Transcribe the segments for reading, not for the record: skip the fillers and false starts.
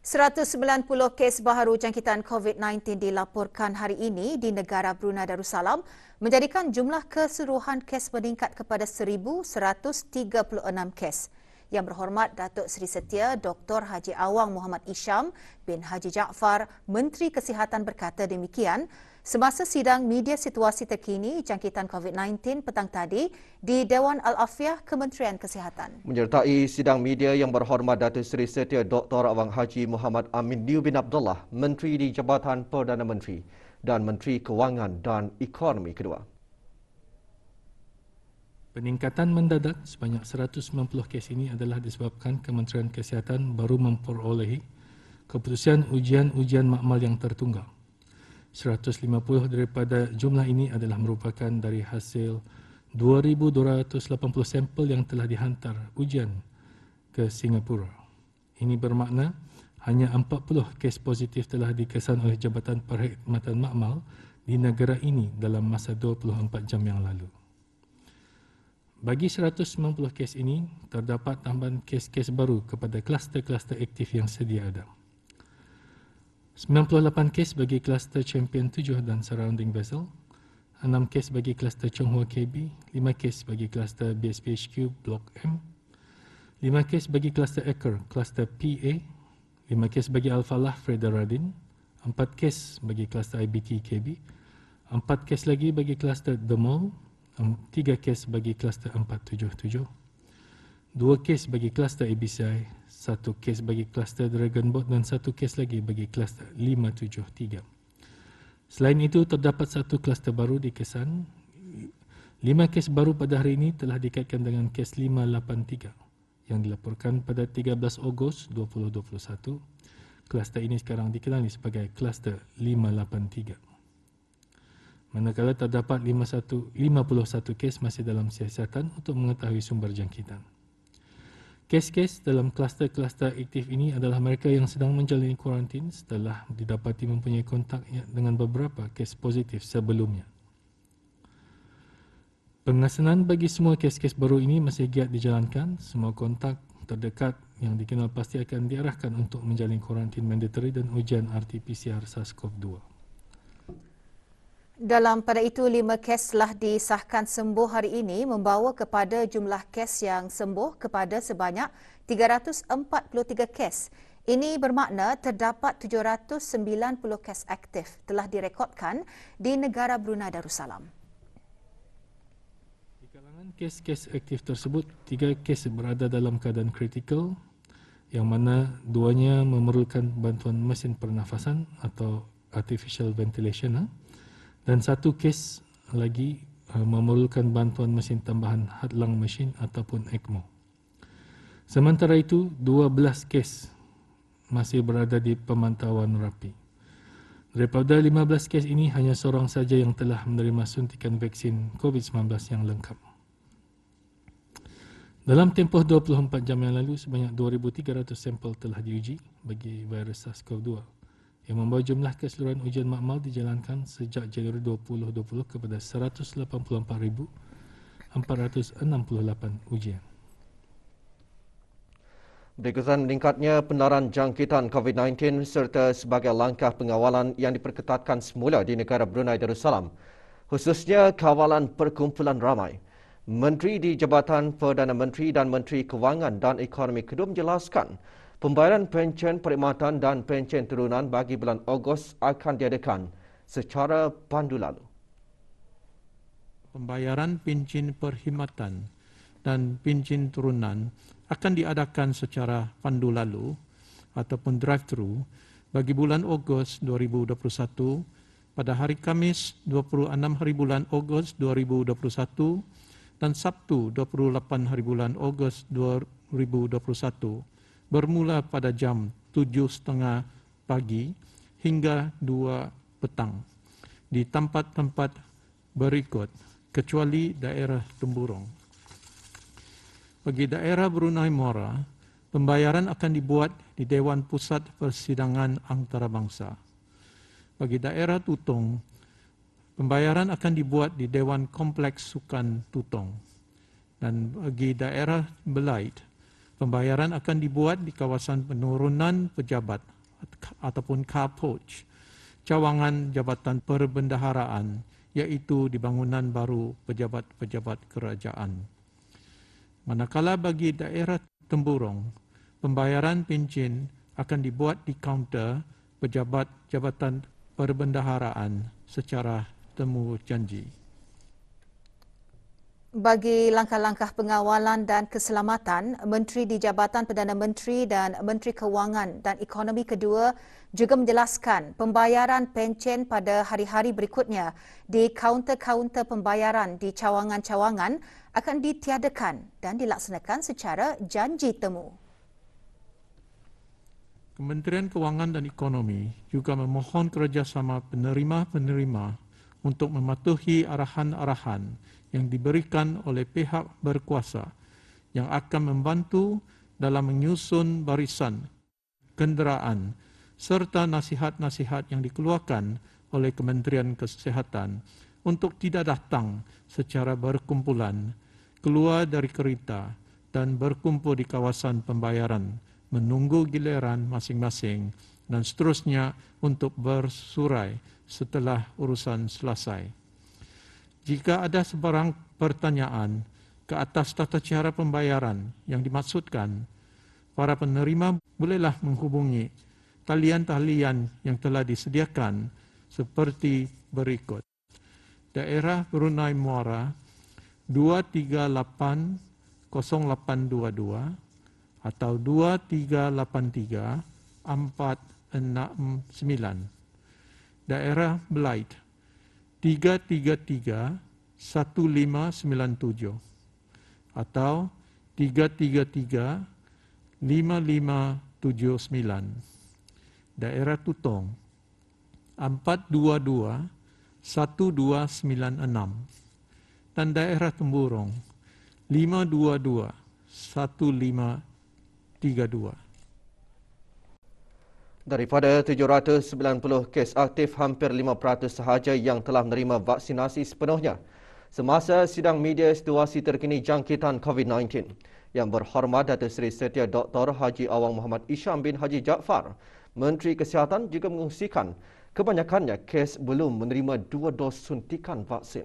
190 kes baharu jangkitan COVID-19 dilaporkan hari ini di negara Brunei Darussalam menjadikan jumlah keseluruhan kes meningkat kepada 1,136 kes. Yang Berhormat Datuk Seri Setia Dr. Haji Awang Muhammad Isham bin Haji Jaafar, Menteri Kesihatan berkata demikian semasa sidang media situasi terkini jangkitan COVID-19 petang tadi di Dewan Al-Afiah Kementerian Kesihatan. Menyertai sidang media Yang Berhormat Datuk Seri Setia Dr. Awang Haji Muhammad Amin Liu bin Abdullah, Menteri di Jabatan Perdana Menteri dan Menteri Kewangan dan Ekonomi kedua. Peningkatan mendadak sebanyak 190 kes ini adalah disebabkan Kementerian Kesihatan baru memperolehi keputusan ujian makmal yang tertunggal. 150 daripada jumlah ini adalah merupakan dari hasil 2,280 sampel yang telah dihantar ujian ke Singapura. Ini bermakna hanya 40 kes positif telah dikesan oleh Jabatan Perkhidmatan Makmal di negara ini dalam masa 24 jam yang lalu. Bagi 190 kes ini, terdapat tambahan kes-kes baru kepada kluster-kluster aktif yang sedia ada. 98 kes bagi kluster Champion 7 dan Surrounding Vessel, 6 kes bagi kluster Chonghua KB, 5 kes bagi kluster BSPHQ Blok M, 5 kes bagi kluster Eker, kluster PA, 5 kes bagi Al-Falah Freda Radin, 4 kes bagi kluster IBT KB, 4 kes lagi bagi kluster The Mall, 3 kes bagi kluster 477, 2 kes bagi kluster ABCI, 1 kes bagi kluster Dragon Boat dan 1 kes lagi bagi kluster 573. Selain itu, terdapat 1 kluster baru dikesan. 5 kes baru pada hari ini telah dikaitkan dengan kes 583 yang dilaporkan pada 13 Ogos 2021. Kluster ini sekarang dikenali sebagai kluster 583. Manakala terdapat 51 kes masih dalam siasatan untuk mengetahui sumber jangkitan. Kes-kes dalam kluster-kluster aktif ini adalah mereka yang sedang menjalani kuarantin setelah didapati mempunyai kontak dengan beberapa kes positif sebelumnya. Pengesanan bagi semua kes-kes baru ini masih giat dijalankan. Semua kontak terdekat yang dikenal pasti akan diarahkan untuk menjalani kuarantin mandatory dan ujian RT-PCR SARS-CoV-2. Dalam pada itu, 5 kes telah disahkan sembuh hari ini membawa kepada jumlah kes yang sembuh kepada sebanyak 343 kes. Ini bermakna terdapat 790 kes aktif telah direkodkan di negara Brunei Darussalam. Di kalangan kes-kes aktif tersebut, 3 kes berada dalam keadaan kritikal yang mana 2-nya memerlukan bantuan mesin pernafasan atau artificial ventilation, dan 1 kes lagi memerlukan bantuan mesin tambahan hadlang mesin ataupun ECMO. Sementara itu, 12 kes masih berada di pemantauan rapi. Daripada 15 kes ini, hanya seorang saja yang telah menerima suntikan vaksin COVID-19 yang lengkap. Dalam tempoh 24 jam yang lalu, sebanyak 2,300 sampel telah diuji bagi virus SARS-CoV-2 yang membawa jumlah keseluruhan ujian makmal dijalankan sejak Januari 2020 kepada 184,468 ujian. Berikutan meningkatnya penularan jangkitan COVID-19 serta sebagai langkah pengawalan yang diperketatkan semula di negara Brunei Darussalam, khususnya kawalan perkumpulan ramai. Menteri di Jabatan Perdana Menteri dan Menteri Kewangan dan Ekonomi kedua menjelaskan pembayaran pencen perkhidmatan dan pencen turunan bagi bulan Ogos akan diadakan secara pandu lalu. Pembayaran pencen perkhidmatan dan pencen turunan akan diadakan secara pandu lalu ataupun drive-thru bagi bulan Ogos 2021 pada hari Khamis 26 hari bulan Ogos 2021 dan Sabtu 28 hari bulan Ogos 2021 bermula pada jam 7.30 pagi hingga 2 petang di tempat-tempat berikut kecuali daerah Temburong. Bagi daerah Brunei Mora, pembayaran akan dibuat di Dewan Pusat Persidangan Antarabangsa. Bagi daerah Tutong, pembayaran akan dibuat di Dewan Kompleks Sukan Tutong. Dan bagi daerah Belait, pembayaran akan dibuat di kawasan penurunan pejabat ataupun carport cawangan Jabatan Perbendaharaan, iaitu di bangunan baru pejabat-pejabat kerajaan. Manakala bagi daerah temburong, pembayaran pencen akan dibuat di kaunter pejabat Jabatan Perbendaharaan secara temu janji. Bagi langkah-langkah pengawalan dan keselamatan, Menteri di Jabatan Perdana Menteri dan Menteri Kewangan dan Ekonomi kedua juga menjelaskan pembayaran pencen pada hari-hari berikutnya di kaunter-kaunter pembayaran di cawangan-cawangan akan ditiadakan dan dilaksanakan secara janji temu. Kementerian Kewangan dan Ekonomi juga memohon kerjasama penerima-penerima untuk mematuhi arahan-arahan yang diberikan oleh pihak berkuasa yang akan membantu dalam menyusun barisan kenderaan serta nasihat-nasihat yang dikeluarkan oleh Kementerian Kesihatan untuk tidak datang secara berkumpulan, keluar dari kereta dan berkumpul di kawasan pembayaran, menunggu giliran masing-masing dan seterusnya untuk bersurai setelah urusan selesai. Jika ada sebarang pertanyaan ke atas tata cara pembayaran yang dimaksudkan, para penerima bolehlah menghubungi talian-talian yang telah disediakan seperti berikut. Daerah Brunei Muara 2380822 atau 2383469. Daerah Belait 333-1597 atau 333-5579. Daerah Tutong 422-1296 dan daerah Temburong 522-1532. Daripada 790 kes aktif, hampir 5% sahaja yang telah menerima vaksinasi sepenuhnya. Semasa sidang media situasi terkini jangkitan COVID-19, Yang Berhormat Datuk Seri Setia Dr. Haji Awang Muhammad Isham bin Haji Jaafar, Menteri Kesihatan juga mengungsikan kebanyakannya kes belum menerima 2 dos suntikan vaksin.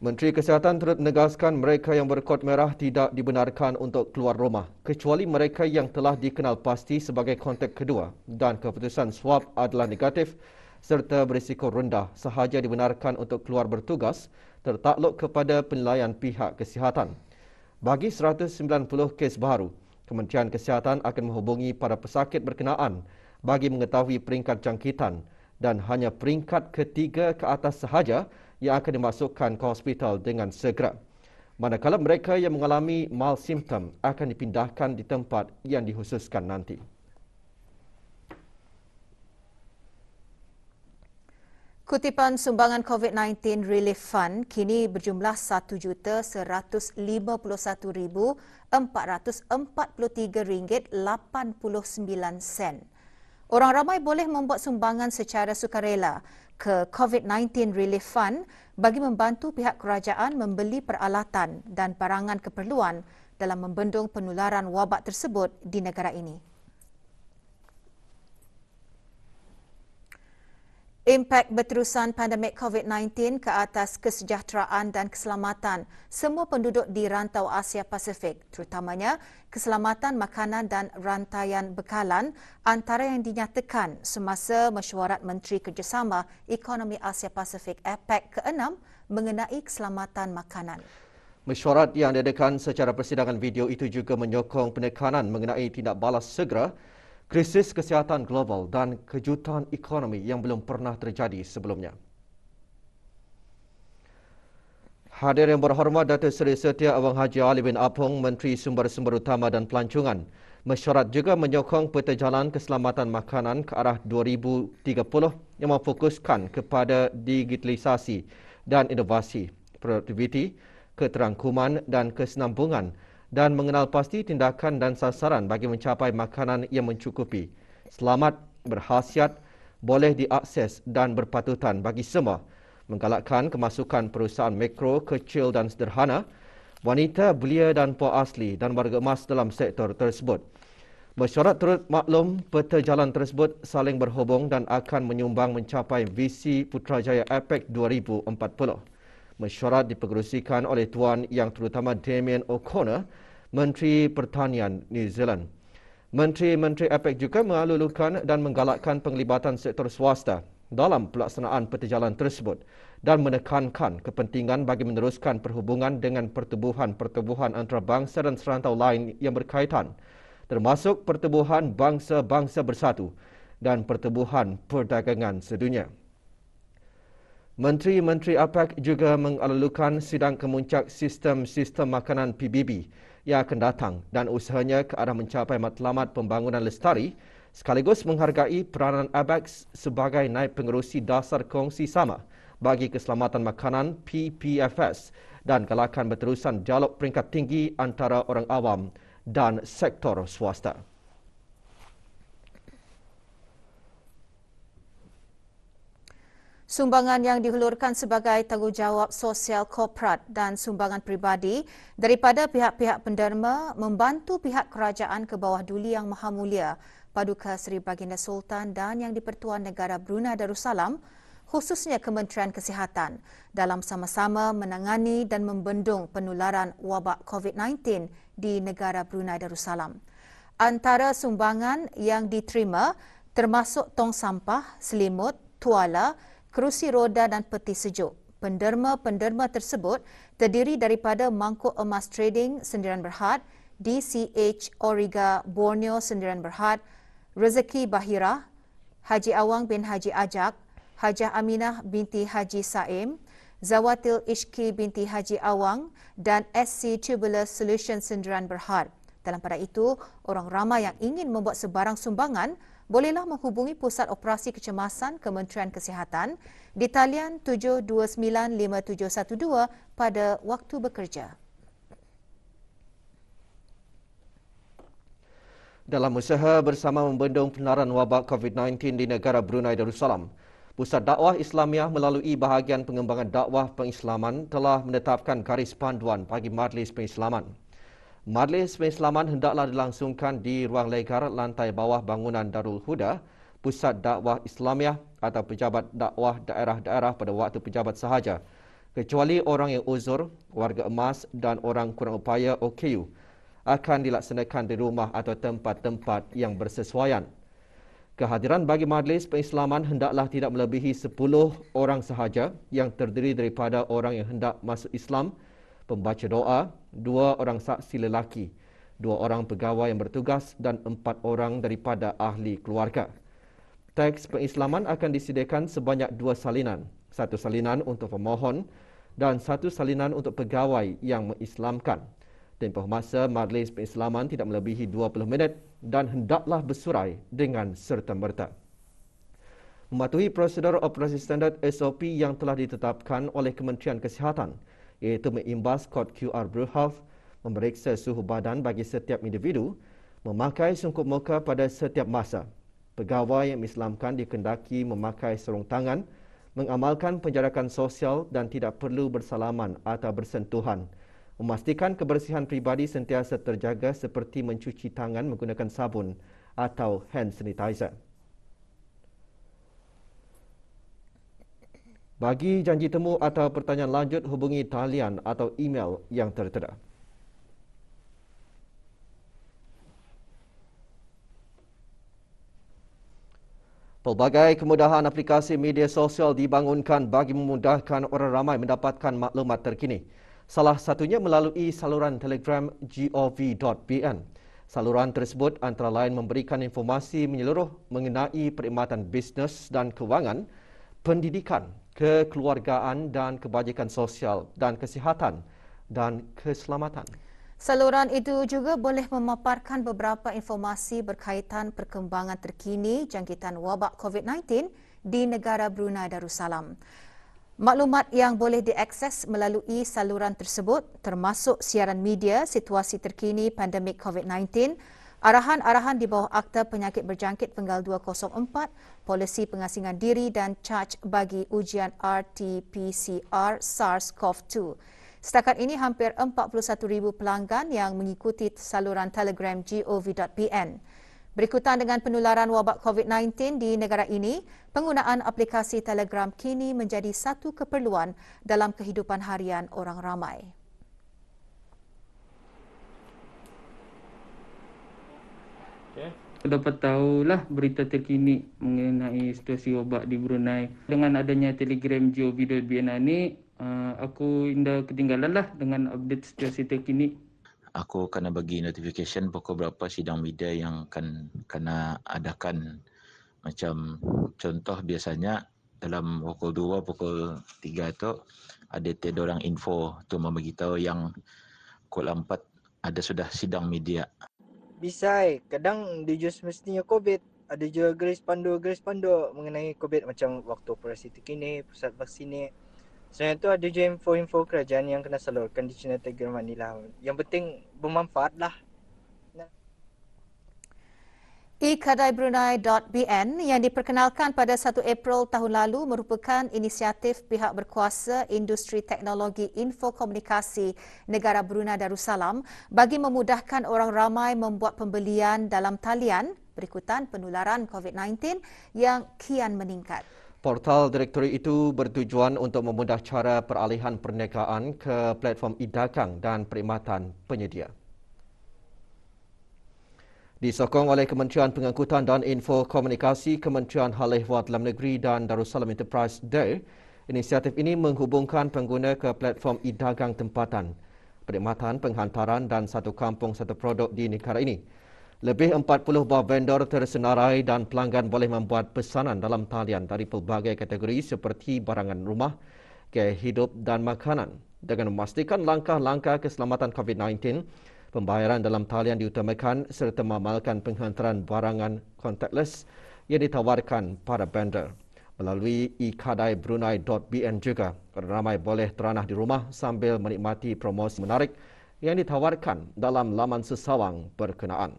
Menteri Kesihatan turut menegaskan mereka yang berkod merah tidak dibenarkan untuk keluar rumah kecuali mereka yang telah dikenal pasti sebagai kontak kedua dan keputusan swab adalah negatif serta berisiko rendah sahaja dibenarkan untuk keluar bertugas tertakluk kepada penilaian pihak kesihatan. Bagi 190 kes baru, Kementerian Kesihatan akan menghubungi para pesakit berkenaan bagi mengetahui peringkat jangkitan dan hanya peringkat ketiga ke atas sahaja yang akan dimasukkan ke hospital dengan segera. Manakala mereka yang mengalami mild symptom akan dipindahkan di tempat yang dikhususkan nanti. Kutipan sumbangan COVID-19 Relief Fund kini berjumlah RM1,443.89. Orang ramai boleh membuat sumbangan secara sukarela ke COVID-19 Relief Fund bagi membantu pihak kerajaan membeli peralatan dan barangan keperluan dalam membendung penularan wabak tersebut di negara ini. Impak berterusan pandemik COVID-19 ke atas kesejahteraan dan keselamatan semua penduduk di rantau Asia Pasifik, terutamanya keselamatan makanan dan rantaian bekalan antara yang dinyatakan semasa mesyuarat Menteri Kerjasama Ekonomi Asia Pasifik APEC ke-6 mengenai keselamatan makanan. Mesyuarat yang diadakan secara persidangan video itu juga menyokong penekanan mengenai tindak balas segera krisis kesihatan global dan kejutan ekonomi yang belum pernah terjadi sebelumnya. Hadir Yang Berhormat Datuk Seri Setia Awang Haji Ali bin Apong, Menteri Sumber-Sumber Utama dan Pelancongan, mesyuarat juga menyokong peta jalan keselamatan makanan ke arah 2030 yang memfokuskan kepada digitalisasi dan inovasi, produktiviti, keterangkuman dan kesinambungan dan mengenal pasti tindakan dan sasaran bagi mencapai makanan yang mencukupi, selamat, berkhasiat, boleh diakses dan berpatutan bagi semua, menggalakkan kemasukan perusahaan mikro, kecil dan sederhana, wanita, belia dan puak asli dan warga emas dalam sektor tersebut. Mesyuarat turut maklum peta jalan tersebut saling berhubung dan akan menyumbang mencapai visi Putrajaya APEC 2040. Mesyuarat dipengerusikan oleh Tuan Yang Terutama Damien O'Connor, Menteri Pertanian New Zealand. Menteri-menteri APEC juga mengalulukan dan menggalakkan penglibatan sektor swasta dalam pelaksanaan peta jalan tersebut dan menekankan kepentingan bagi meneruskan perhubungan dengan pertubuhan-pertubuhan antarabangsa dan serantau lain yang berkaitan, termasuk pertubuhan bangsa-bangsa bersatu dan pertubuhan perdagangan sedunia. Menteri-menteri APEC juga mengalulukan sidang kemuncak sistem-sistem makanan PBB yang akan datang dan usahanya ke arah mencapai matlamat pembangunan lestari sekaligus menghargai peranan APEC sebagai naib pengerusi dasar kongsi sama bagi keselamatan makanan PPFS dan galakan berterusan dialog peringkat tinggi antara orang awam dan sektor swasta. Sumbangan yang dihulurkan sebagai tanggungjawab sosial korporat dan sumbangan peribadi daripada pihak-pihak penderma membantu pihak kerajaan ke bawah Duli Yang Maha Mulia Paduka Seri Baginda Sultan dan Yang di-Pertuan Negara Brunei Darussalam, khususnya Kementerian Kesihatan, dalam sama-sama menangani dan membendung penularan wabak COVID-19 di negara Brunei Darussalam. Antara sumbangan yang diterima termasuk tong sampah, selimut, tuala, kerusi roda dan peti sejuk. Penderma-penderma tersebut terdiri daripada Mangkuk Emas Trading Sendirian Berhad, DCH Origa Borneo Sendirian Berhad, Rezeki Bahira, Haji Awang bin Haji Ajak, Hajah Aminah binti Haji Saim, Zawatil Ishki binti Haji Awang dan SC Tubular Solution Sendirian Berhad. Dalam pada itu, orang ramai yang ingin membuat sebarang sumbangan bolehlah menghubungi Pusat Operasi Kecemasan Kementerian Kesihatan di talian 7295712 pada waktu bekerja. Dalam usaha bersama membendung penularan wabak COVID-19 di negara Brunei Darussalam, Pusat Dakwah Islamiah melalui bahagian pengembangan dakwah pengislaman telah menetapkan garis panduan bagi Majlis Pengislaman. Majlis Pengislaman hendaklah dilangsungkan di ruang legar lantai bawah bangunan Darul Huda, Pusat Dakwah Islamiah atau pejabat dakwah daerah-daerah pada waktu pejabat sahaja, kecuali orang yang uzur, warga emas dan orang kurang upaya OKU akan dilaksanakan di rumah atau tempat-tempat yang bersesuaian. Kehadiran bagi Majlis Pengislaman hendaklah tidak melebihi 10 orang sahaja yang terdiri daripada orang yang hendak masuk Islam, pembaca doa, 2 orang saksi lelaki, 2 orang pegawai yang bertugas dan 4 orang daripada ahli keluarga. Teks pengislaman akan disediakan sebanyak 2 salinan, 1 salinan untuk pemohon dan 1 salinan untuk pegawai yang mengislamkan. Tempoh masa Majlis Pengislaman tidak melebihi 20 minit dan hendaklah bersurai dengan serta-merta. Mematuhi prosedur operasi standard SOP yang telah ditetapkan oleh Kementerian Kesihatan, iaitu mengimbas kod QR Blue Health, memeriksa suhu badan bagi setiap individu, memakai sungkup muka pada setiap masa. Pegawai yang Islamkan dikendaki memakai sarung tangan, mengamalkan penjarakan sosial dan tidak perlu bersalaman atau bersentuhan. Memastikan kebersihan peribadi sentiasa terjaga seperti mencuci tangan menggunakan sabun atau hand sanitizer. Bagi janji temu atau pertanyaan lanjut, hubungi talian atau email yang tertera. Pelbagai kemudahan aplikasi media sosial dibangunkan bagi memudahkan orang ramai mendapatkan maklumat terkini. Salah satunya melalui saluran Telegram gov.bn. Saluran tersebut antara lain memberikan informasi menyeluruh mengenai perkhidmatan bisnes dan kewangan, pendidikan, kekeluargaan dan kebajikan sosial dan kesihatan dan keselamatan. Saluran itu juga boleh memaparkan beberapa informasi berkaitan perkembangan terkini jangkitan wabak COVID-19 di negara Brunei Darussalam. Maklumat yang boleh diakses melalui saluran tersebut termasuk siaran media, situasi terkini pandemik COVID-19, arahan-arahan di bawah Akta Penyakit Berjangkit Penggal 204, polisi pengasingan diri dan caj bagi ujian RT-PCR SARS-CoV-2. Setakat ini hampir 41,000 pelanggan yang mengikuti saluran Telegram gov.pn. Berikutan dengan penularan wabak COVID-19 di negara ini, penggunaan aplikasi Telegram kini menjadi satu keperluan dalam kehidupan harian orang ramai. Dapat tahulah berita terkini mengenai situasi wabak di Brunei. Dengan adanya Telegram gov.pn ini, aku indah ketinggalan lah dengan update situasi terkini. Aku kena bagi notification pukul berapa sidang media yang kena adakan. Macam contoh biasanya dalam pukul 2, pukul 3 tu ada orang info tu membagi tahu yang pukul 4 ada sudah sidang media. Bisa kadang dia just mestinya COVID. Ada juga garis pandu mengenai COVID macam waktu operasi terkini, pusat vaksin ni. Selain itu ada juga info-info kerajaan yang kena salurkan di channel Telegram ni lah. Yang penting bermanfaat lah. eKadaiBrunei.bn yang diperkenalkan pada 1 April tahun lalu merupakan inisiatif pihak berkuasa industri teknologi infokomunikasi negara Brunei Darussalam bagi memudahkan orang ramai membuat pembelian dalam talian berikutan penularan COVID-19 yang kian meningkat. Portal direktori itu bertujuan untuk memudah cara peralihan perniagaan ke platform e-dagang dan perkhidmatan penyedia. Disokong oleh Kementerian Pengangkutan dan Infokomunikasi, Kementerian Hal Ehwal Dalam Negeri dan Darussalam Enterprise Day, inisiatif ini menghubungkan pengguna ke platform e-dagang tempatan, perkhidmatan penghantaran dan satu kampung satu produk di negara ini. Lebih 40 buah vendor tersenarai dan pelanggan boleh membuat pesanan dalam talian dari pelbagai kategori seperti barangan rumah, gaya hidup dan makanan. Dengan memastikan langkah-langkah keselamatan COVID-19, pembayaran dalam talian diutamakan serta mengamalkan penghantaran barangan contactless yang ditawarkan para vendor. Melalui eKadaiBrunei.bn juga, ramai boleh teranah di rumah sambil menikmati promosi menarik yang ditawarkan dalam laman sesawang berkenaan.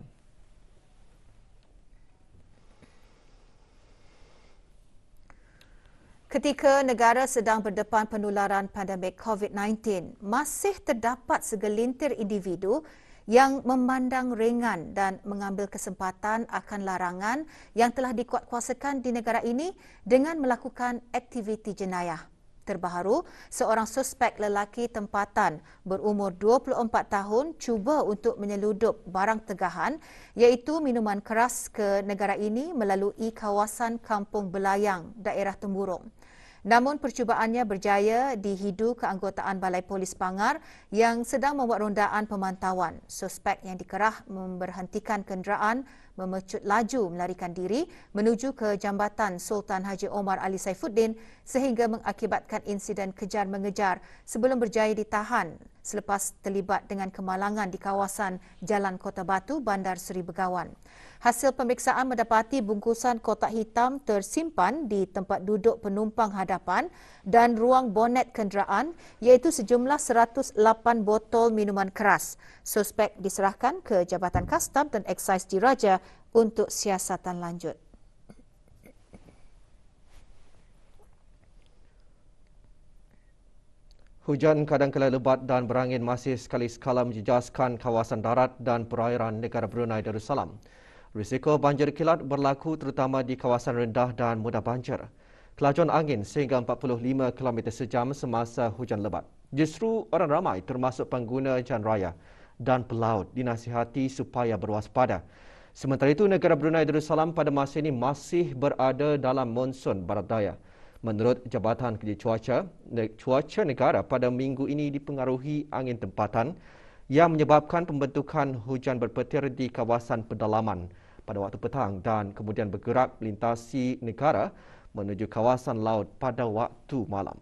Ketika negara sedang berdepan penularan pandemik COVID-19, masih terdapat segelintir individu yang memandang ringan dan mengambil kesempatan akan larangan yang telah dikuatkuasakan di negara ini dengan melakukan aktiviti jenayah. Terbaru, seorang suspek lelaki tempatan berumur 24 tahun cuba untuk menyeludup barang tegahan iaitu minuman keras ke negara ini melalui kawasan Kampung Belayang, daerah Temburong. Namun percubaannya berjaya dihidu keanggotaan Balai Polis Pangar yang sedang membuat rondaan pemantauan. Suspek yang dikerah memberhentikan kenderaan, memecut laju melarikan diri menuju ke Jambatan Sultan Haji Omar Ali Saifuddin sehingga mengakibatkan insiden kejar-mengejar sebelum berjaya ditahan selepas terlibat dengan kemalangan di kawasan Jalan Kota Batu, Bandar Seri Begawan. Hasil pemeriksaan mendapati bungkusan kotak hitam tersimpan di tempat duduk penumpang hadapan dan ruang bonet kenderaan iaitu sejumlah 108 botol minuman keras. Suspek diserahkan ke Jabatan Kastam dan Eksais Diraja untuk siasatan lanjut. Hujan kadangkala lebat dan berangin masih sekali-sekala menjejaskan kawasan darat dan perairan negara Brunei Darussalam. Risiko banjir kilat berlaku terutama di kawasan rendah dan mudah banjir. Kelajuan angin sehingga 45 km sejam semasa hujan lebat. Justru orang ramai termasuk pengguna jalan raya dan pelaut dinasihati supaya berwaspada. Sementara itu, negara Brunei Darussalam pada masa ini masih berada dalam monsun barat daya. Menurut Jabatan Kerja Cuaca Negara pada minggu ini dipengaruhi angin tempatan yang menyebabkan pembentukan hujan berpetir di kawasan pedalaman pada waktu petang dan kemudian bergerak melintasi negara menuju kawasan laut pada waktu malam.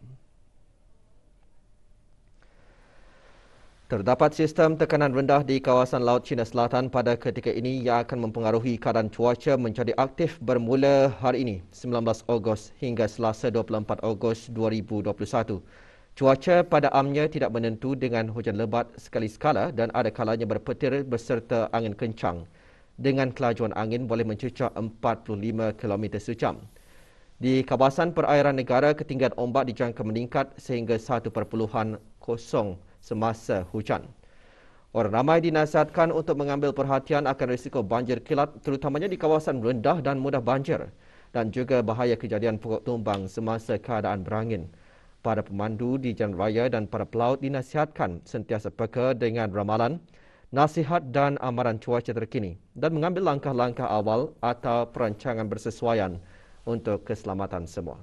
Terdapat sistem tekanan rendah di kawasan Laut Cina Selatan pada ketika ini yang akan mempengaruhi keadaan cuaca menjadi aktif bermula hari ini, 19 Ogos hingga Selasa 24 Ogos 2021. Cuaca pada amnya tidak menentu dengan hujan lebat sekali-sekala dan ada kalanya berpetir beserta angin kencang dengan kelajuan angin boleh mencecah 45 km sejam. Di kawasan perairan negara, ketinggian ombak dijangka meningkat sehingga 1.0 semasa hujan. Orang ramai dinasihatkan untuk mengambil perhatian akan risiko banjir kilat terutamanya di kawasan rendah dan mudah banjir dan juga bahaya kejadian pokok tumbang semasa keadaan berangin. Para pemandu di jalan raya dan para pelaut dinasihatkan sentiasa peka dengan ramalan, nasihat dan amaran cuaca terkini dan mengambil langkah-langkah awal atau perancangan bersesuaian untuk keselamatan semua.